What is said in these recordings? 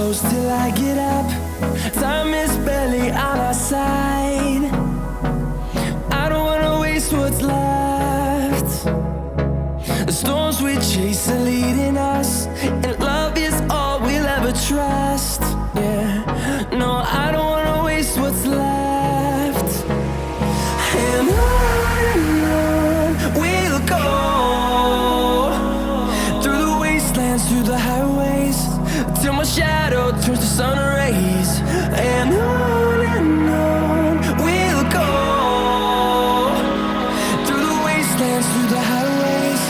close till I get up. Time is barely on our side. I don't wanna waste what's left. The storms we chase are leading us, and love is all we'll ever trust. Yeah, no, I don't wanna waste what's left. And on we'll go, through the wastelands, through the highways, till my shadow turns to sun rays. And on we'll go, through the wastelands, through the highways,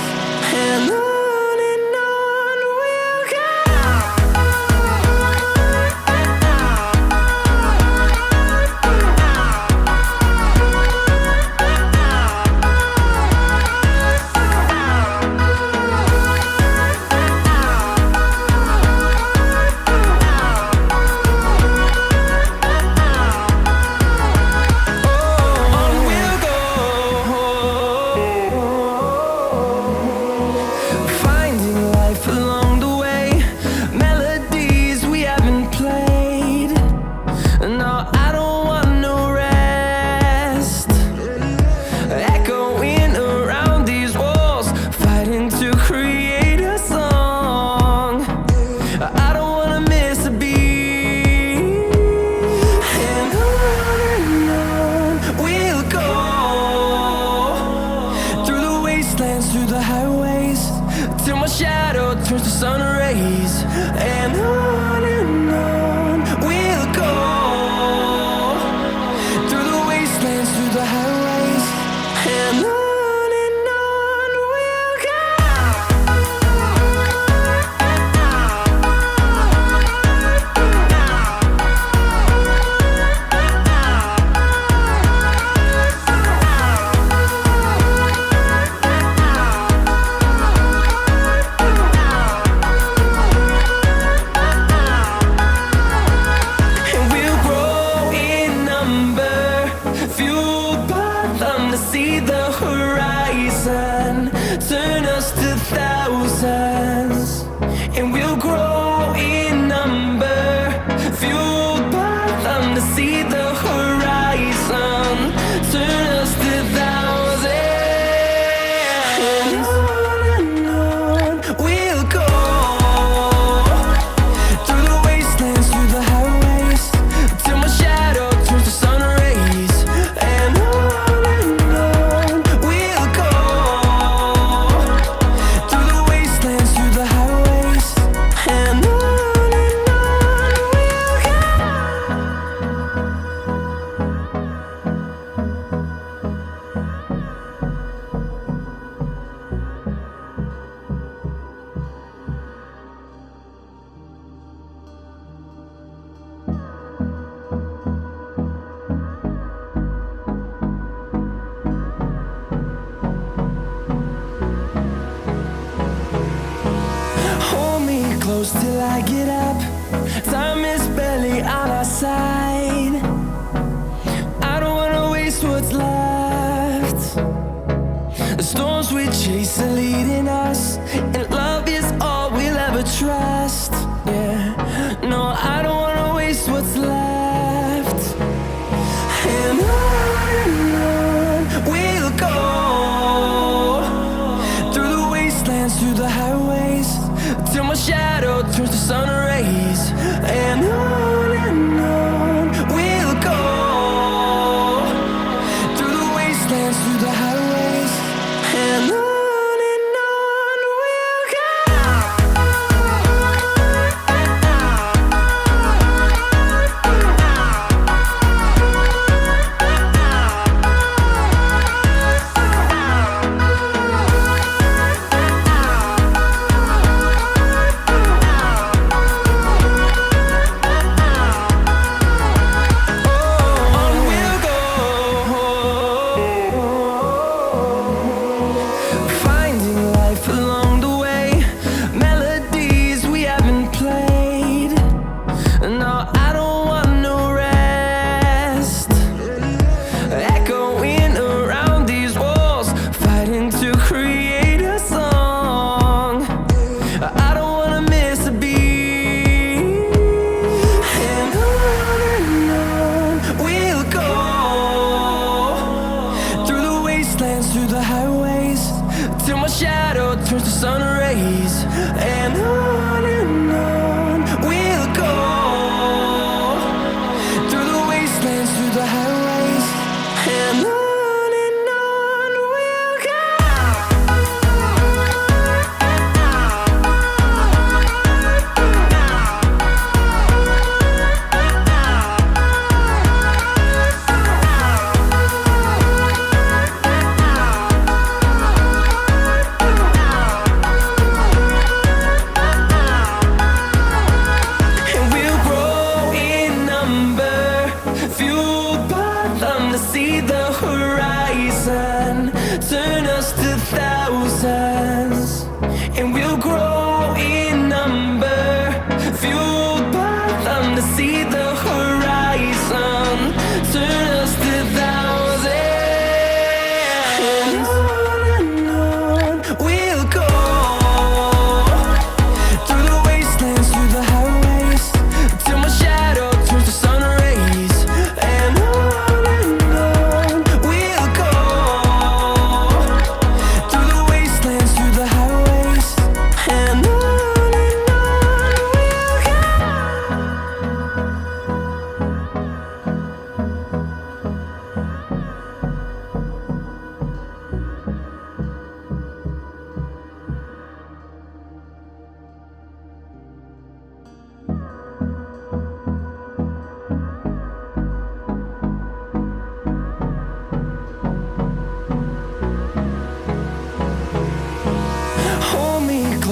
and on we'll go. Till I get up, time is barely on our side. I don't wanna waste what's left. The storms we chase are leading us, and love is all we'll ever trust. Yeah, no, I don't wanna waste what's left. And on we'll go, through the wastelands, through the highways, till my shadow turns to sun rays. And on we'll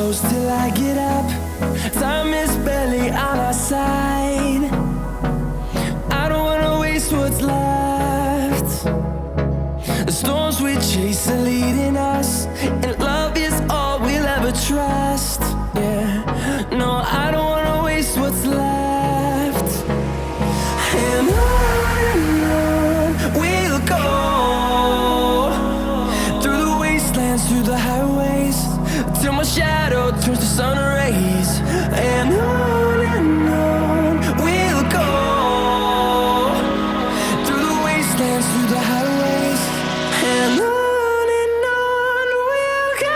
close till I get up. Time is barely on our side. I don't wanna waste what's left. The storms we chase are leading us, and love is all we'll ever trust. Yeah, no, I don't wanna waste what's left. And on we'll go, through the wastelands, through the highways, till my shadow turns to sun rays. And on we'll go, through the wastelands, through the highways, and on we'll go.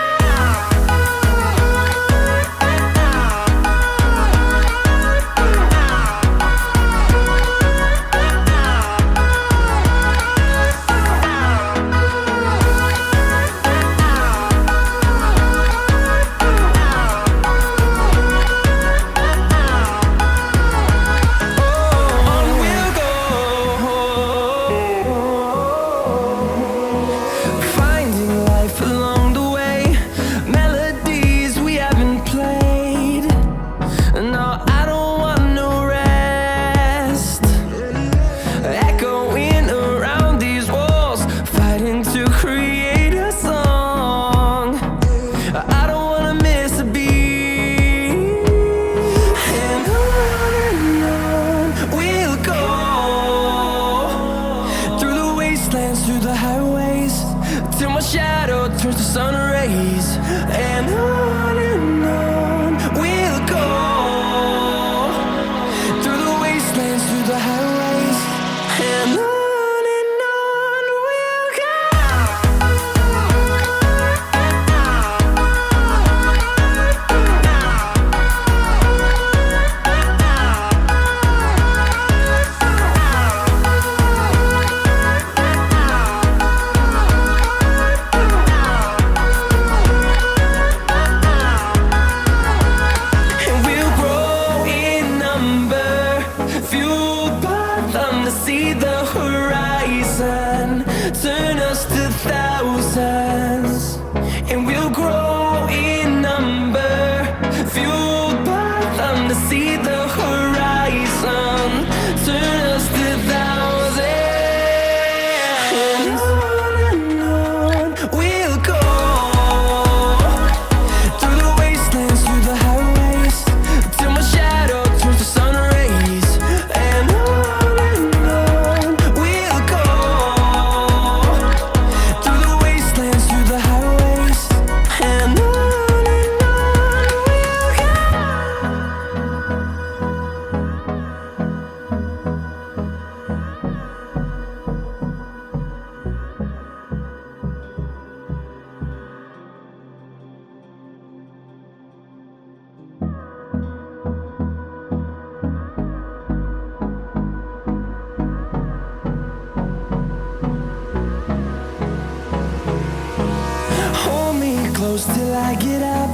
Till I get up,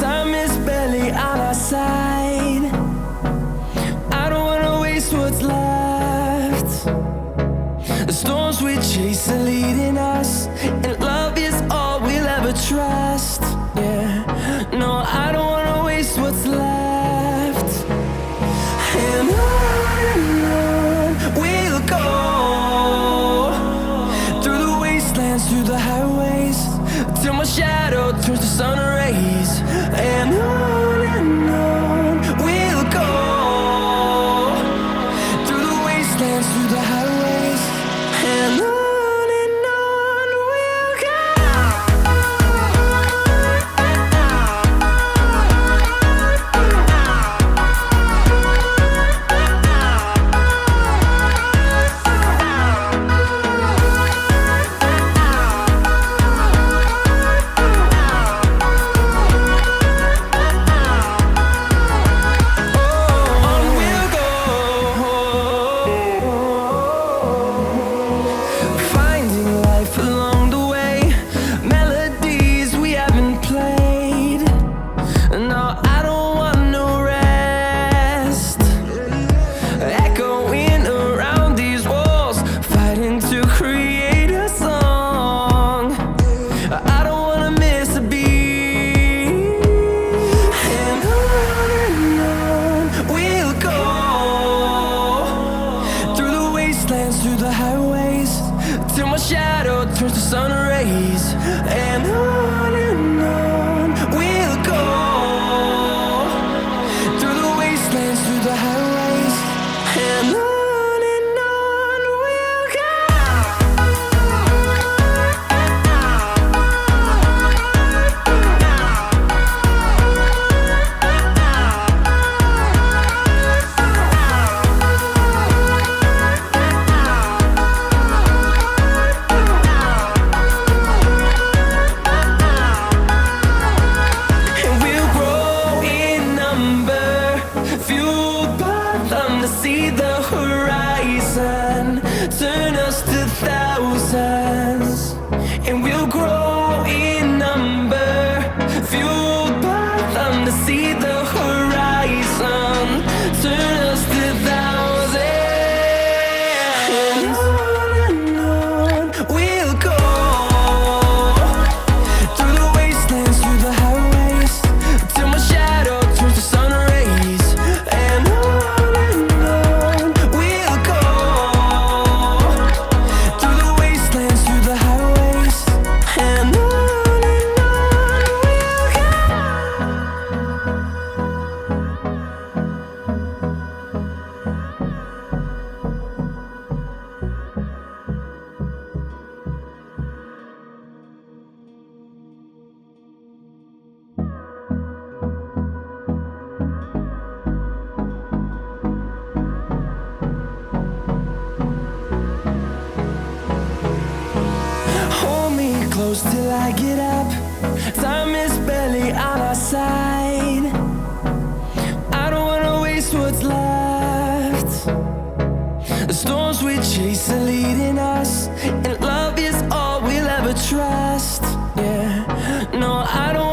time is barely on our side. I don't wanna waste what's left. The storms we chase are leading us, and love is all we'll ever trust. Yeah, no, I don't wanna waste what's left. And on we'll go, through the wastelands, through the highways, till my shadow turns to sun rays. And on we'll go, through the wastelands, through the highways, and on we'll go. wastelands, through the highways, till my shadow turns to sun rays. And on we'll go, through the wastelands, through the highways, and on we'll go. See the horizon, turn us to thousands, and we'll grow in number, fueled by them to see the horizon, turn us to thousands, and on we'll go, through the wastelands, through the highways, till my shadow turns to sun rays, and close till I get up. Time is barely on our side. I don't wanna waste what's left. The storms we chase are leading us, and love is all we'll ever trust. Yeah, no, I don't